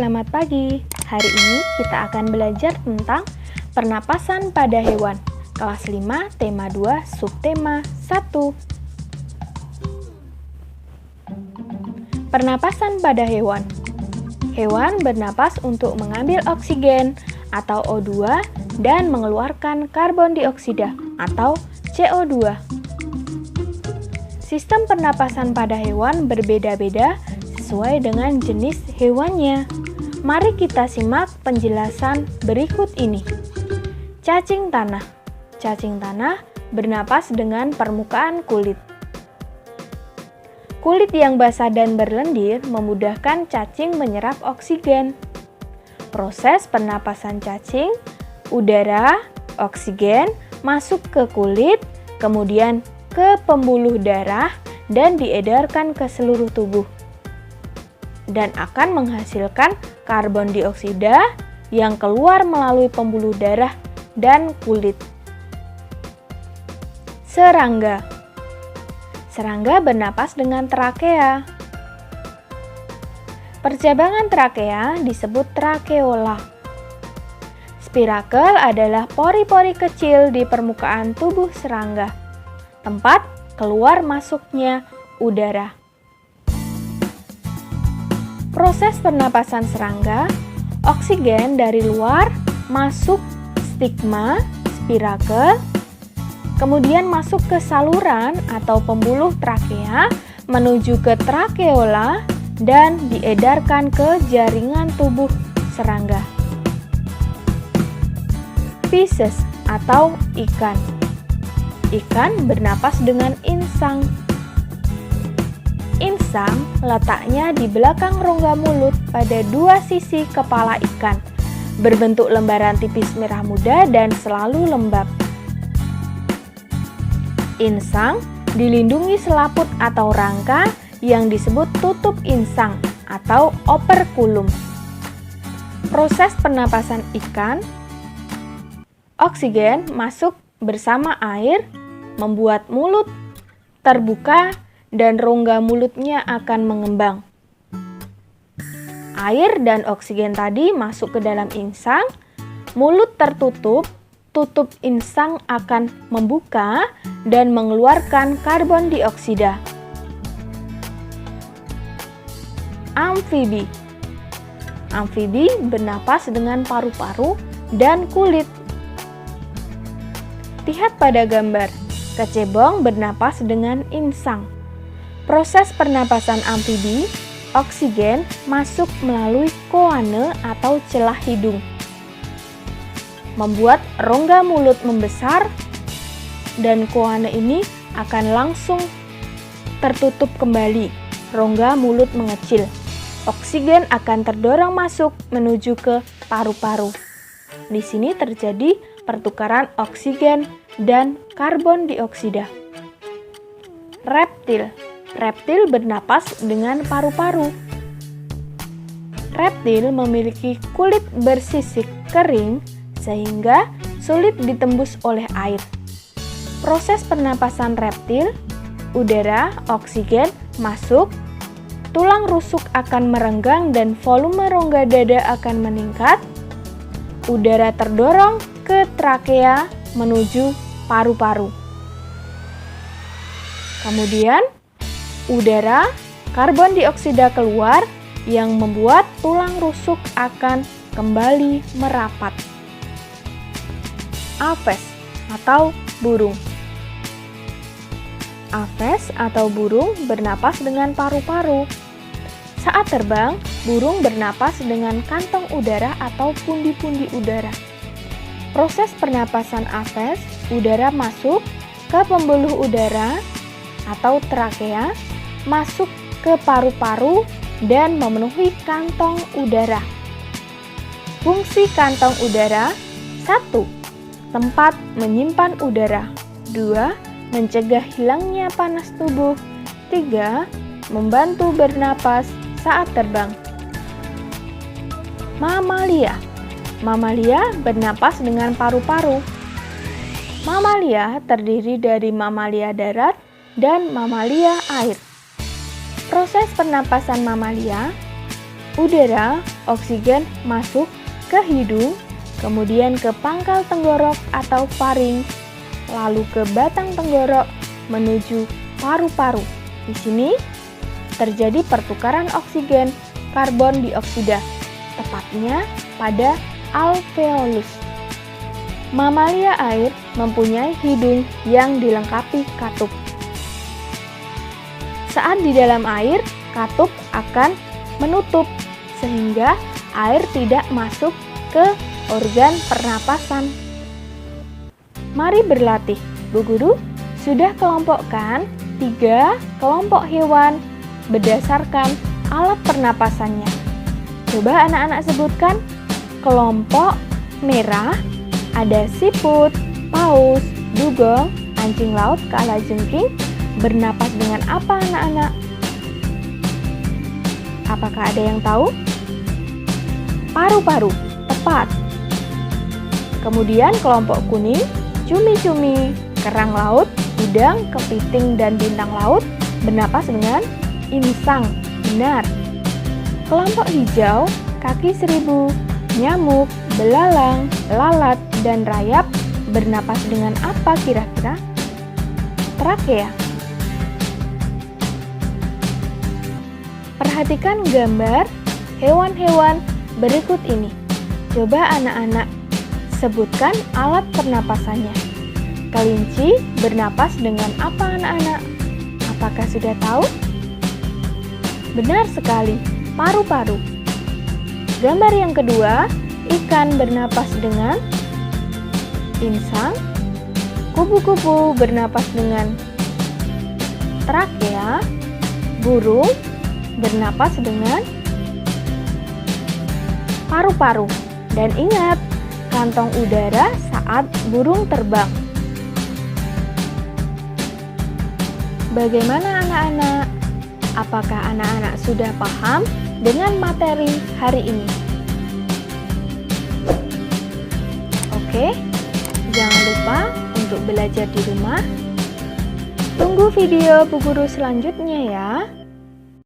selamat pagi. Hari ini kita akan belajar tentang pernapasan pada hewan. Kelas 5, tema 2, subtema 1. Pernapasan pada hewan. Hewan bernapas untuk mengambil oksigen atau O2 dan mengeluarkan karbon dioksida atau CO2. Sistem pernapasan pada hewan berbeda-beda sesuai dengan jenis hewannya. Mari kita simak penjelasan berikut ini. Cacing tanah. Cacing tanah bernapas dengan permukaan kulit. Kulit yang basah dan berlendir memudahkan cacing menyerap oksigen. Proses pernapasan cacing, udara, oksigen masuk ke kulit, kemudian ke pembuluh darah dan diedarkan ke seluruh tubuh, dan akan menghasilkan karbon dioksida yang keluar melalui pembuluh darah dan kulit. Serangga. Serangga bernapas dengan trakea. Percabangan trakea disebut trakeola. Spirakel adalah pori-pori kecil di permukaan tubuh serangga, tempat keluar masuknya udara. Proses pernapasan serangga, oksigen dari luar masuk stigma, spirakel, kemudian masuk ke saluran atau pembuluh trakea menuju ke trakeola dan diedarkan ke jaringan tubuh serangga. Pisces atau ikan. Ikan bernapas dengan insang. Insang letaknya di belakang rongga mulut pada dua sisi kepala ikan, berbentuk lembaran tipis merah muda dan selalu lembab. Insang dilindungi selaput atau rangka yang disebut tutup insang atau operkulum. Proses pernapasan ikan, oksigen masuk bersama air, membuat mulut terbuka dan rongga mulutnya akan mengembang. Air dan oksigen tadi masuk ke dalam insang, mulut tertutup, tutup insang akan membuka dan mengeluarkan karbon dioksida. Amfibi. Amfibi bernapas dengan paru-paru dan kulit. Lihat pada gambar, kecebong bernapas dengan insang. Proses pernapasan amfibi, oksigen masuk melalui koane atau celah hidung, membuat rongga mulut membesar dan koane ini akan langsung tertutup kembali. Rongga mulut mengecil. Oksigen akan terdorong masuk menuju ke paru-paru. Di sini terjadi pertukaran oksigen dan karbon dioksida. Reptil. Reptil bernapas dengan paru-paru. Reptil memiliki kulit bersisik kering sehingga sulit ditembus oleh air. Proses pernapasan reptil, udara, oksigen masuk, tulang rusuk akan merenggang dan volume rongga dada akan meningkat. Udara terdorong ke trakea menuju paru-paru. Kemudian, udara, karbon dioksida keluar yang membuat tulang rusuk akan kembali merapat. Aves atau burung. Aves atau burung bernapas dengan paru-paru. Saat terbang, burung bernapas dengan kantong udara atau pundi-pundi udara. Proses pernapasan aves, udara masuk ke pembuluh udara atau trakea, masuk ke paru-paru dan memenuhi kantong udara. Fungsi kantong udara: 1. Tempat menyimpan udara. 2. Mencegah hilangnya panas tubuh. 3. Membantu bernapas saat terbang. Mamalia. Mamalia bernapas dengan paru-paru. Mamalia terdiri dari mamalia darat dan mamalia air. Proses pernapasan mamalia, udara, oksigen masuk ke hidung, kemudian ke pangkal tenggorok atau faring, lalu ke batang tenggorok menuju paru-paru. Di sini terjadi pertukaran oksigen karbon dioksida, tepatnya pada alveolus. Mamalia air mempunyai hidung yang dilengkapi katup. Saat di dalam air, katup akan menutup sehingga air tidak masuk ke organ pernapasan. Mari berlatih. Bu Guru sudah kelompokkan 3 kelompok hewan berdasarkan alat pernapasannya. Coba anak-anak sebutkan. Kelompok merah ada siput, paus, dugong, anjing laut, kalajengking. Bernapas dengan apa anak-anak? Apakah ada yang tahu? Paru-paru, tepat. Kemudian kelompok kuning, cumi-cumi, kerang laut, udang, kepiting, dan bintang laut bernapas dengan insang, benar. Kelompok hijau, kaki seribu, nyamuk, belalang, lalat, dan rayap bernapas dengan apa kira-kira? Trakea. Perhatikan gambar hewan-hewan berikut ini. Coba anak-anak sebutkan alat pernapasannya. Kelinci bernapas dengan apa anak-anak? Apakah sudah tahu? Benar sekali, paru-paru. Gambar yang kedua, ikan bernapas dengan insang, kupu-kupu bernapas dengan trakea, burung bernapas dengan paru-paru. Dan ingat, kantong udara saat burung terbang. Bagaimana anak-anak? Apakah anak-anak sudah paham dengan materi hari ini? Oke, jangan lupa untuk belajar di rumah. Tunggu video Bu Guru selanjutnya ya.